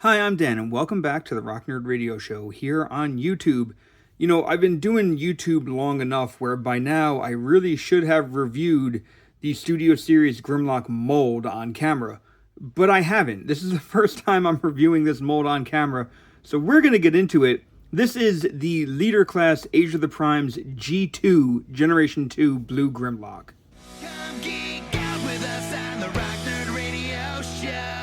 Hi, I'm Dan, and welcome back to the Rock Nerd Radio Show here on YouTube. You know, I've been doing YouTube long enough where by now I really should have reviewed the Studio Series Grimlock mold on camera, but I haven't. This is the first time I'm reviewing this mold on camera, so we're going to get into it. This is the Leader Class Age of the Primes G2 Generation 2 Blue Grimlock. Come geek out with us on the Rock Nerd Radio Show.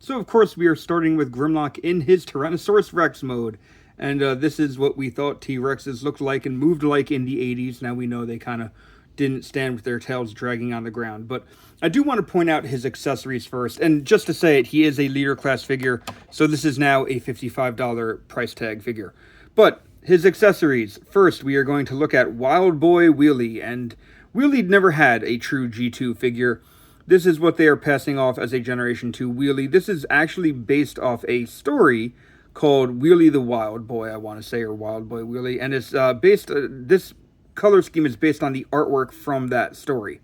So, of course, we are starting with Grimlock in his Tyrannosaurus Rex mode. And this is what we thought T-Rexes looked like and moved like in the 80s. Now we know they kind of didn't stand with their tails dragging on the ground. But I do want to point out his accessories first. And just to say it, he is a leader class figure. So this is now a $55 price tag figure. But his accessories. First, we are going to look at Wild Boy Wheelie. And Wheelie never had a true G2 figure. This is what they are passing off as a Generation 2 Wheelie. This is actually based off a story called Wheelie the Wild Boy, I want to say, or Wild Boy Wheelie. And it's this color scheme is based on the artwork from that story.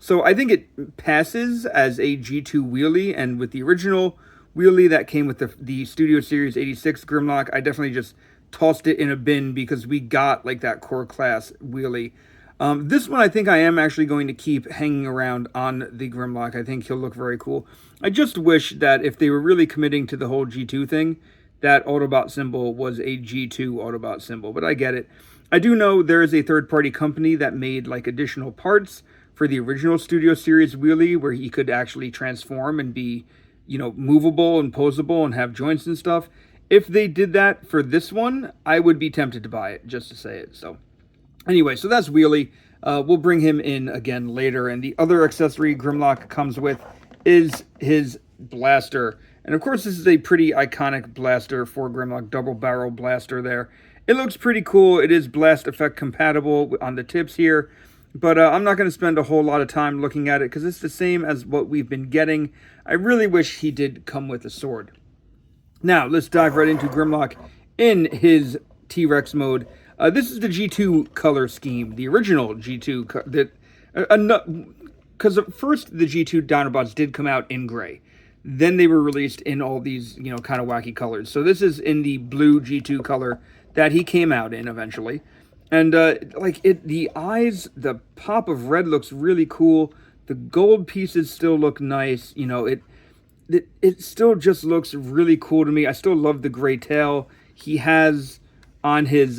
So I think it passes as a G2 Wheelie, and with the original Wheelie that came with the Studio Series 86 Grimlock, I definitely just tossed it in a bin because we got like that core class Wheelie. This one I think I am actually going to keep hanging around on the Grimlock. I think he'll look very cool. I just wish that if they were really committing to the whole G2 thing, that Autobot symbol was a G2 Autobot symbol, but I get it. I do know there is a third-party company that made like additional parts for the original Studio Series Wheelie where he could actually transform and be, you know, movable and posable and have joints and stuff. If they did that for this one, I would be tempted to buy it, just to say it. So anyway, so that's Wheelie. We'll bring him in again later, and the other accessory Grimlock comes with is his blaster. And of course, this is a pretty iconic blaster for Grimlock, double barrel blaster there. It looks pretty cool. It is blast effect compatible on the tips here, but I'm not going to spend a whole lot of time looking at it because it's the same as what we've been getting. I really wish he did come with a sword. Now, let's dive right into Grimlock in his T-Rex mode. This is the G2 color scheme, the original G2, because at first the G2 Dinobots did come out in gray. Then they were released in all these, you know, kind of wacky colors. So this is in the blue G2 color that he came out in eventually. And the eyes, the pop of red looks really cool. The gold pieces still look nice. You know, it still just looks really cool to me. I still love the gray tail. He has on his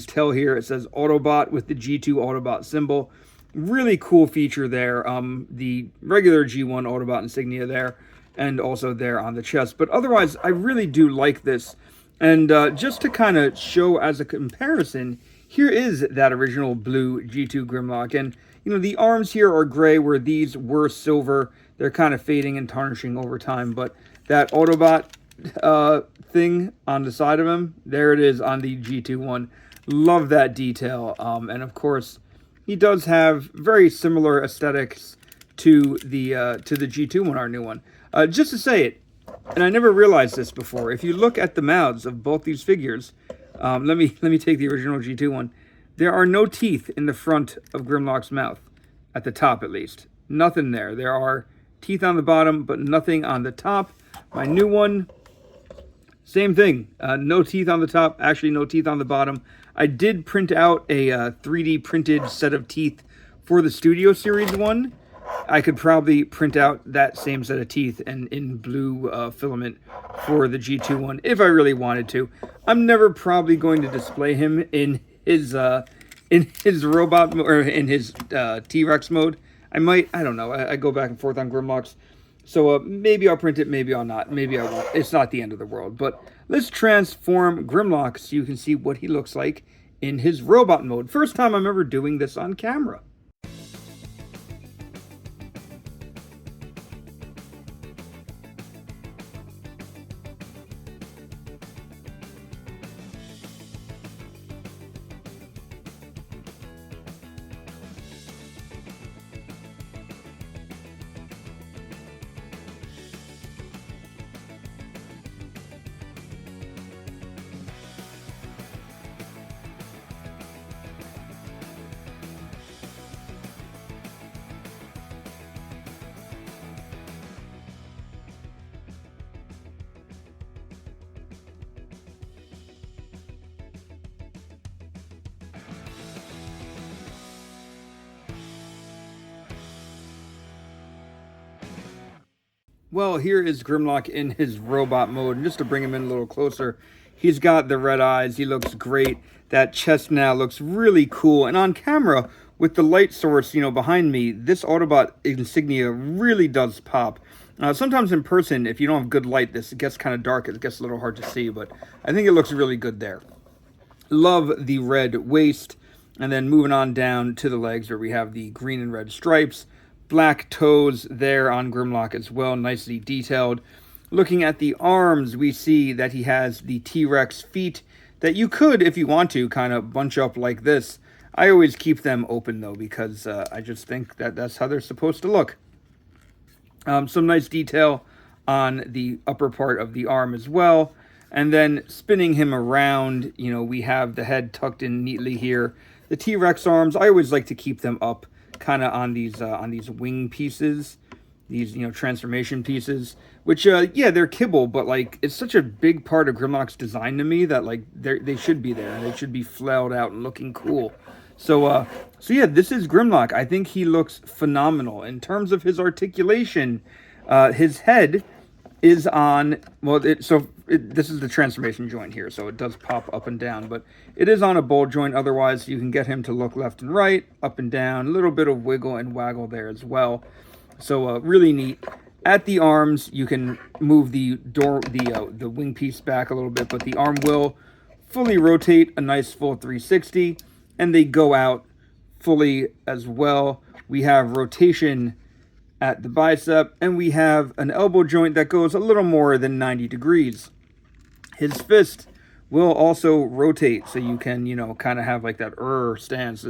tail here, it says Autobot with the G2 Autobot symbol. Really cool feature there. The regular G1 Autobot insignia there, and also there on the chest. But otherwise, I really do like this. And just to kind of show as a comparison, here is that original blue G2 Grimlock. And, you know, the arms here are gray where these were silver. They're kind of fading and tarnishing over time. But that Autobot thing on the side of him, there it is on the G2 one. Love that detail. And, of course, he does have very similar aesthetics to the G2 one, our new one. Just to say it, and I never realized this before, if you look at the mouths of both these figures, let me take the original G2 one, there are no teeth in the front of Grimlock's mouth, at the top at least. Nothing there. There are teeth on the bottom, but nothing on the top. My new one, same thing. No teeth on the top, actually no teeth on the bottom. I did print out a 3D printed set of teeth for the Studio Series one. I could probably print out that same set of teeth and in blue filament for the G2 one if I really wanted to. I'm never probably going to display him in his robot or in his T-Rex mode. I might, I don't know. I go back and forth on Grimlocks. So maybe I'll print it, maybe I'll not. Maybe I won't. It's not the end of the world. But let's transform Grimlock so you can see what he looks like in his robot mode. First time I'm ever doing this on camera. Well, here is Grimlock in his robot mode, and just to bring him in a little closer, he's got the red eyes, he looks great, that chest now looks really cool, and on camera, with the light source, behind me, this Autobot insignia really does pop. Sometimes in person, if you don't have good light, this gets kind of dark, it gets a little hard to see, but I think it looks really good there. Love the red waist, and then moving on down to the legs where we have the green and red stripes, black toes there on Grimlock as well, nicely detailed. Looking at the arms, we see that he has the T-Rex feet that you could, if you want to, kind of bunch up like this. I always keep them open though, because I just think that that's how they're supposed to look. Some nice detail on the upper part of the arm as well. And then spinning him around, we have the head tucked in neatly here. The T-Rex arms, I always like to keep them up kind of on these wing pieces, these, transformation pieces, which, yeah, they're kibble, but, like, it's such a big part of Grimlock's design to me that, like, they should be there, and they should be flailed out and looking cool. So yeah, this is Grimlock. I think he looks phenomenal. In terms of his articulation, his head is on, well, this is the transformation joint here, so it does pop up and down, but it is on a ball joint. Otherwise, you can get him to look left and right, up and down, a little bit of wiggle and waggle there as well. So really neat. At the arms, you can move the wing piece back a little bit, but the arm will fully rotate a nice full 360, and they go out fully as well. We have rotation at the bicep, and we have an elbow joint that goes a little more than 90 degrees. His fist will also rotate, so you can, kind of have like that stance,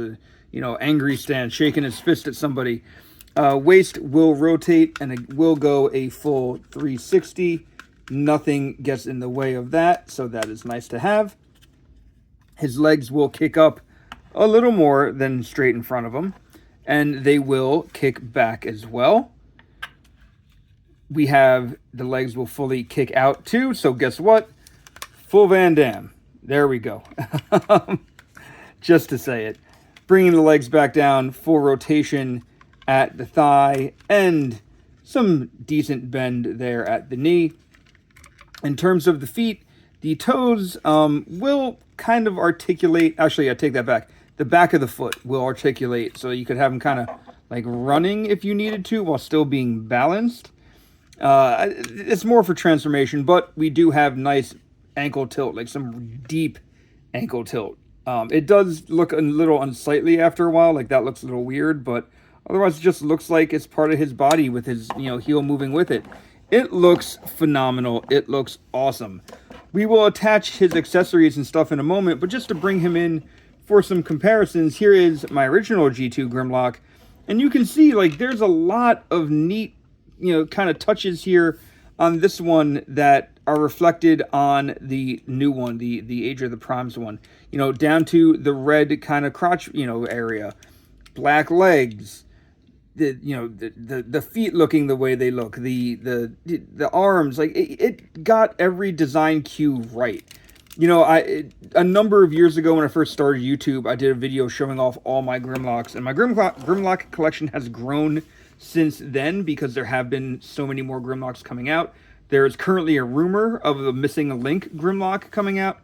angry stance, shaking his fist at somebody. Waist will rotate, and it will go a full 360. Nothing gets in the way of that, so that is nice to have. His legs will kick up a little more than straight in front of him, and they will kick back as well. We have the legs will fully kick out too, so guess what? Full Van Damme. There we go. Just to say it. Bringing the legs back down, full rotation at the thigh, and some decent bend there at the knee. In terms of the feet, the toes will kind of articulate. Actually, I take that back. The back of the foot will articulate, so you could have them kind of like running if you needed to while still being balanced. It's more for transformation, but we do have nice ankle tilt, like some deep ankle tilt. It does look a little unsightly after a while, like that looks a little weird, but otherwise it just looks like it's part of his body with his, heel moving with it. It looks phenomenal. It looks awesome. We will attach his accessories and stuff in a moment, but just to bring him in for some comparisons, here is my original G2 Grimlock, and you can see, like, there's a lot of neat, kind of touches here on this one that are reflected on the new one, the Age of the Primes one, down to the red kind of crotch, area, black legs, the feet looking the way they look, the arms, like it got every design cue right. A number of years ago when I first started YouTube, I did a video showing off all my Grimlocks, and my Grimlock collection has grown since then because there have been so many more Grimlocks coming out. There is currently a rumor of a Missing a Link Grimlock coming out.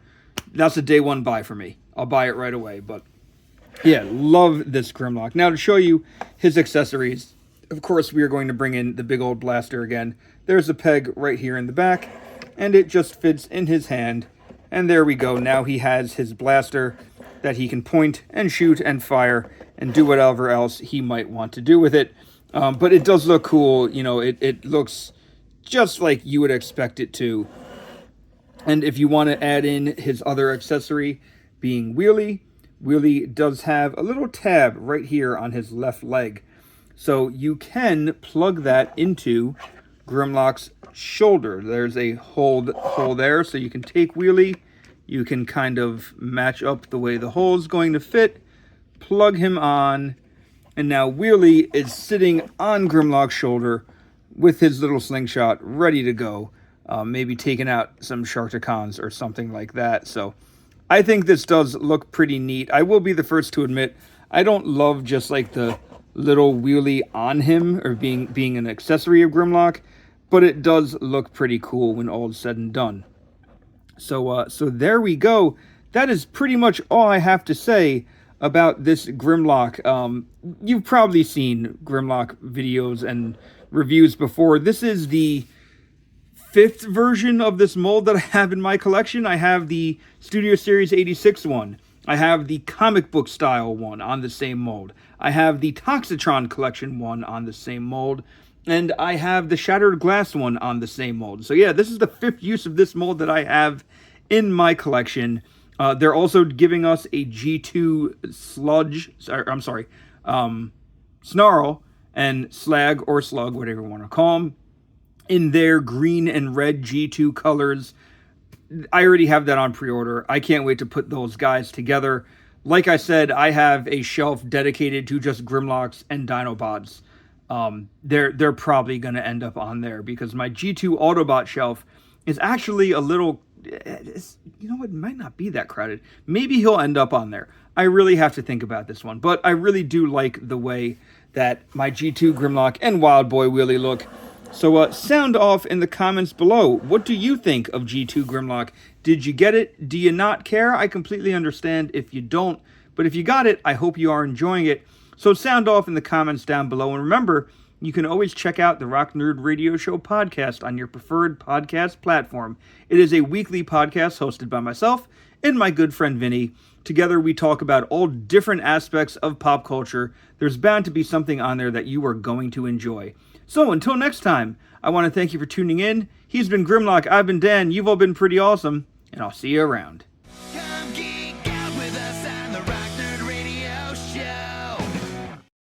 That's a day one buy for me. I'll buy it right away, but yeah, love this Grimlock. Now to show you his accessories, of course we are going to bring in the big old blaster again. There's a peg right here in the back, and it just fits in his hand. And there we go. Now he has his blaster that he can point and shoot and fire and do whatever else he might want to do with it. But it does look cool. It looks just like you would expect it to. And if you want to add in his other accessory being Wheelie, Wheelie does have a little tab right here on his left leg. So you can plug that into Grimlock's shoulder. There's a hole there, so you can take Wheelie, you can kind of match up the way the hole is going to fit, plug him on, and now Wheelie is sitting on Grimlock's shoulder with his little slingshot ready to go, maybe taking out some Sharkticons or something like that. So I think this does look pretty neat. I will be the first to admit, I don't love just like the little Wheelie on him or being an accessory of Grimlock. but it does look pretty cool when all is said and done. So there we go. That is pretty much all I have to say about this Grimlock. You've probably seen Grimlock videos and reviews before. This is the 5th version of this mold that I have in my collection. I have the Studio Series 86 one. I have the comic book style one on the same mold. I have the Toxitron collection one on the same mold. And I have the Shattered Glass one on the same mold. So yeah, this is the 5th use of this mold that I have in my collection. They're also giving us a G2 Snarl and Slag or Slug, whatever you want to call them, in their green and red G2 colors. I already have that on pre-order. I can't wait to put those guys together. Like I said, I have a shelf dedicated to just Grimlocks and Dinobots. They're probably going to end up on there because my G2 Autobot shelf is actually a little, you know, it might not be that crowded. Maybe he'll end up on there. I really have to think about this one, but I really do like the way that my G2 Grimlock and Wild Boy Wheelie look. So sound off in the comments below. What do you think of G2 Grimlock? Did you get it? Do you not care? I completely understand if you don't, but if you got it, I hope you are enjoying it. So sound off in the comments down below. And remember, you can always check out the Rock Nerd Radio Show podcast on your preferred podcast platform. It is a weekly podcast hosted by myself and my good friend Vinny. Together we talk about all different aspects of pop culture. There's bound to be something on there that you are going to enjoy. So until next time, I want to thank you for tuning in. He's been Grimlock, I've been Dan, you've all been pretty awesome, and I'll see you around.